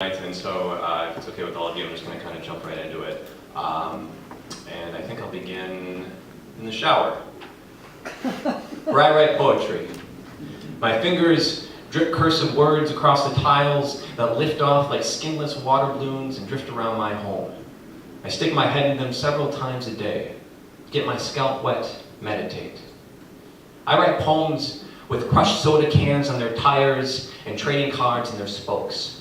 And so if it's okay with all of you, I'm just going to kind of jump right into it. And I think I'll begin in the shower, where I write poetry. My fingers drip cursive words across the tiles that lift off like skinless water balloons and drift around my home. I stick my head in them several times a day, get my scalp wet, meditate. I write poems with crushed soda cans on their tires and trading cards in their spokes.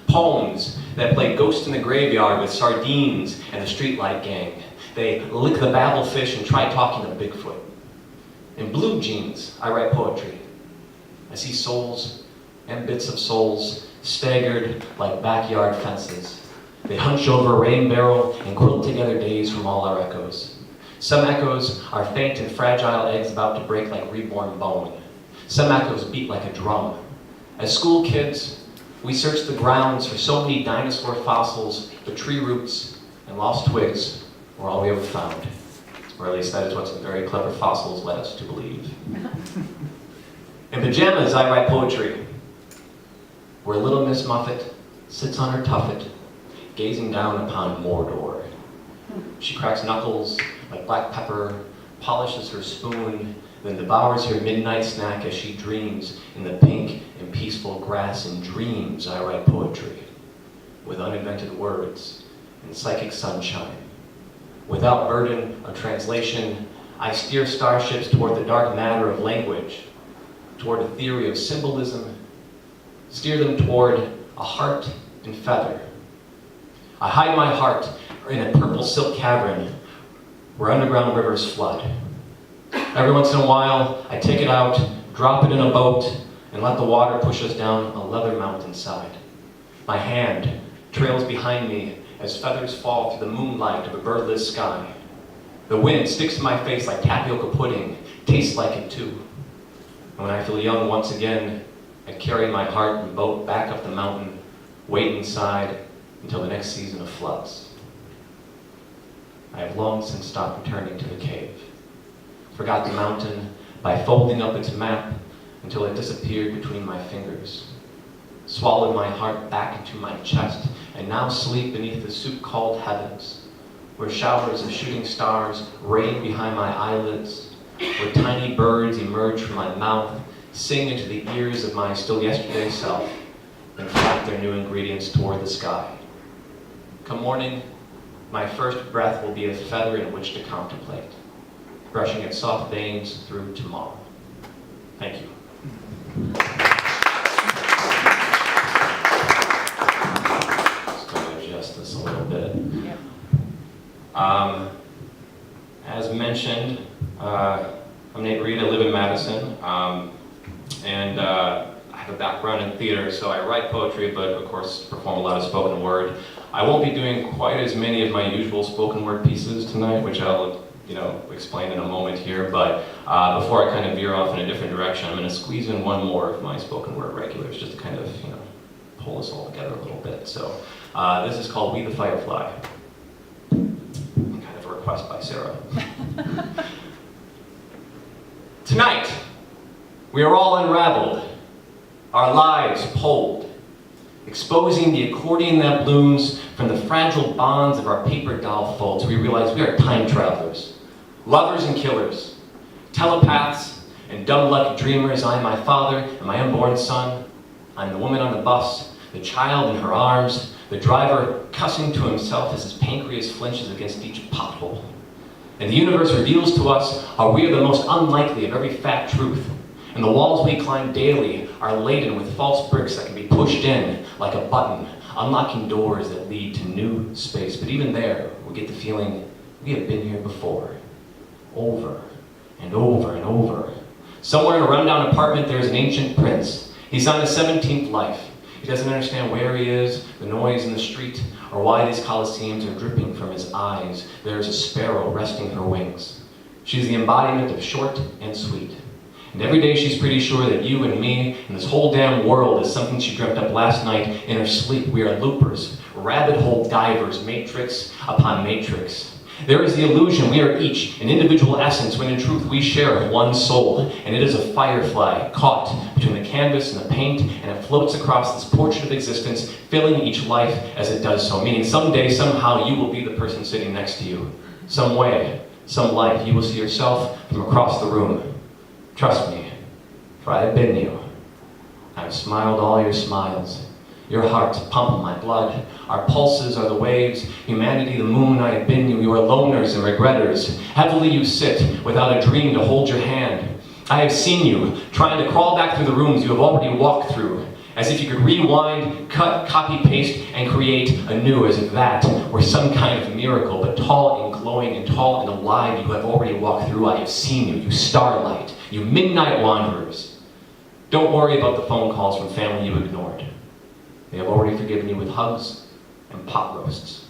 Poems that play ghost in the graveyard with sardines and the streetlight gang. They lick the babblefish and try talking to Bigfoot. In blue jeans, I write poetry. I see souls and bits of souls staggered like backyard fences. They hunch over a rain barrel and quilt together days from all our echoes. Some echoes are faint and fragile eggs about to break like reborn bone. Some echoes beat like a drum. As school kids, we searched the grounds for so many dinosaur fossils, but tree roots and lost twigs were all we ever found. Or at least that is what some very clever fossils led us to believe. In pajamas, I write poetry, where little Miss Muffet sits on her tuffet, gazing down upon Mordor. She cracks knuckles like black pepper, polishes her spoon, then devours her midnight snack as she dreams in the pink and peaceful grass. In dreams, I write poetry, with uninvented words and psychic sunshine. Without burden of translation, I steer starships toward the dark matter of language, toward a theory of symbolism, steer them toward a heart and feather. I hide my heart in a purple silk cavern where underground rivers flood. Every once in a while, I take it out, drop it in a boat, and let the water push us down a leather mountainside. My hand trails behind me as feathers fall through the moonlight of a birdless sky. The wind sticks to my face like tapioca pudding, tastes like it too. And when I feel young once again, I carry my heart and boat back up the mountain, wait inside until the next season of floods. I have long since stopped returning to the cave. Forgot the mountain by folding up its map until it disappeared between my fingers. Swallowed my heart back into my chest and now sleep beneath the soup called heavens, where showers of shooting stars rain behind my eyelids, where tiny birds emerge from my mouth, sing into the ears of my still yesterday self, and flap their new ingredients toward the sky. Come morning, my first breath will be a feather in which to contemplate, brushing its soft veins through tomorrow. Thank you. Just going to adjust this a little bit. Yep. As mentioned, I'm Nate Reed. I live in Madison, and I have a background in theater, so I write poetry, but of course perform a lot of spoken word. I won't be doing quite as many of my usual spoken word pieces tonight, which I'll explain in a moment here, but before I kind of veer off in a different direction, I'm going to squeeze in one more of my spoken word regulars, just to kind of, pull us all together a little bit. So this is called We the Firefly, kind of a request by Sarah. Tonight, we are all unraveled, our lives pulled, exposing the accordion that blooms from the fragile bonds of our paper doll folds. We realize we are time travelers, lovers and killers, telepaths and dumb-luck dreamers. I am my father and my unborn son. I'm the woman on the bus, the child in her arms, the driver cussing to himself as his pancreas flinches against each pothole. And the universe reveals to us how we are the most unlikely of every fat truth. And the walls we climb daily are laden with false bricks that can be pushed in like a button, unlocking doors that lead to new space. But even there, we get the feeling we have been here before, over and over and over. Somewhere in a rundown apartment, there's an ancient prince. He's on his 17th life. He doesn't understand where he is, the noise in the street, or why these coliseums are dripping from his eyes. There's a sparrow resting her wings. She's the embodiment of short and sweet. And every day she's pretty sure that you and me and this whole damn world is something she dreamt up last night in her sleep. We are loopers, rabbit hole divers, matrix upon matrix. There is the illusion we are each an individual essence, when in truth we share one soul, and it is a firefly caught between the canvas and the paint, and it floats across this portrait of existence, filling each life as it does so. Meaning someday, somehow, you will be the person sitting next to you. Some way, some life, you will see yourself from across the room. Trust me, for I have been you. I have smiled all your smiles. Your hearts pump my blood. Our pulses are the waves. Humanity, the moon, I have been you. You are loners and regretters. Heavily you sit, without a dream to hold your hand. I have seen you, trying to crawl back through the rooms you have already walked through, as if you could rewind, cut, copy, paste, and create anew, as if that were some kind of miracle. But tall and glowing and tall and alive, you have already walked through. I have seen you, you starlight, you midnight wanderers. Don't worry about the phone calls from family you ignored. They have already forgiven you with hugs and pot roasts.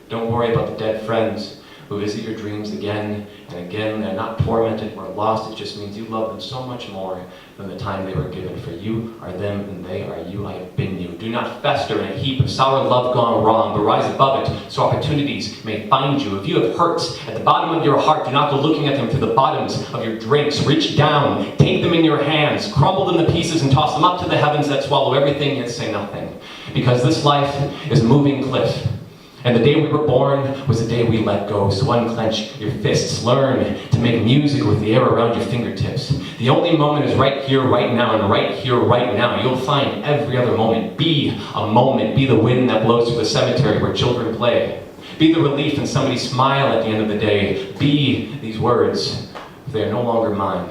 Don't worry about the dead friends who visit your dreams again and again. They're not tormented or lost. It just means you love them so much more than the time they were given. For you are them and they are you. I have been you. Do not fester in a heap of sour love gone wrong, but rise above it so opportunities may find you. If you have hurts at the bottom of your heart, do not go looking at them through the bottoms of your drinks. Reach down, take them in your hands, crumble them to pieces and toss them up to the heavens that swallow everything yet say nothing. Because this life is a moving cliff. And the day we were born was the day we let go. So unclench your fists. Learn to make music with the air around your fingertips. The only moment is right here, right now, and right here, right now. You'll find every other moment. Be a moment. Be the wind that blows through the cemetery where children play. Be the relief in somebody's smile at the end of the day. Be these words, if they are no longer mine.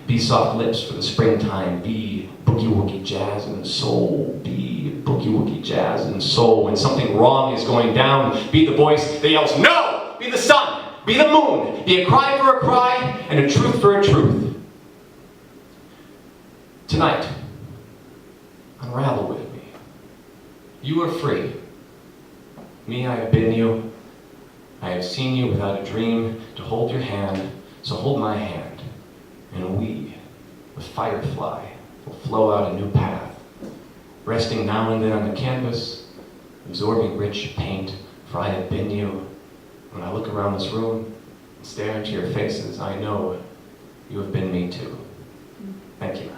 Be soft lips for the springtime. Be boogie-woogie jazz and soul. Be boogie-woogie jazz and soul. When something wrong is going down, be the voice that yells, no! Be the sun! Be the moon! Be a cry for a cry and a truth for a truth. Tonight, unravel with me. You are free. Me, I have been you. I have seen you without a dream to hold your hand, so hold my hand. And we, the firefly, will flow out a new path, resting now and then on the canvas, absorbing rich paint, for I have been you. When I look around this room and stare into your faces, I know you have been me too. Thank you.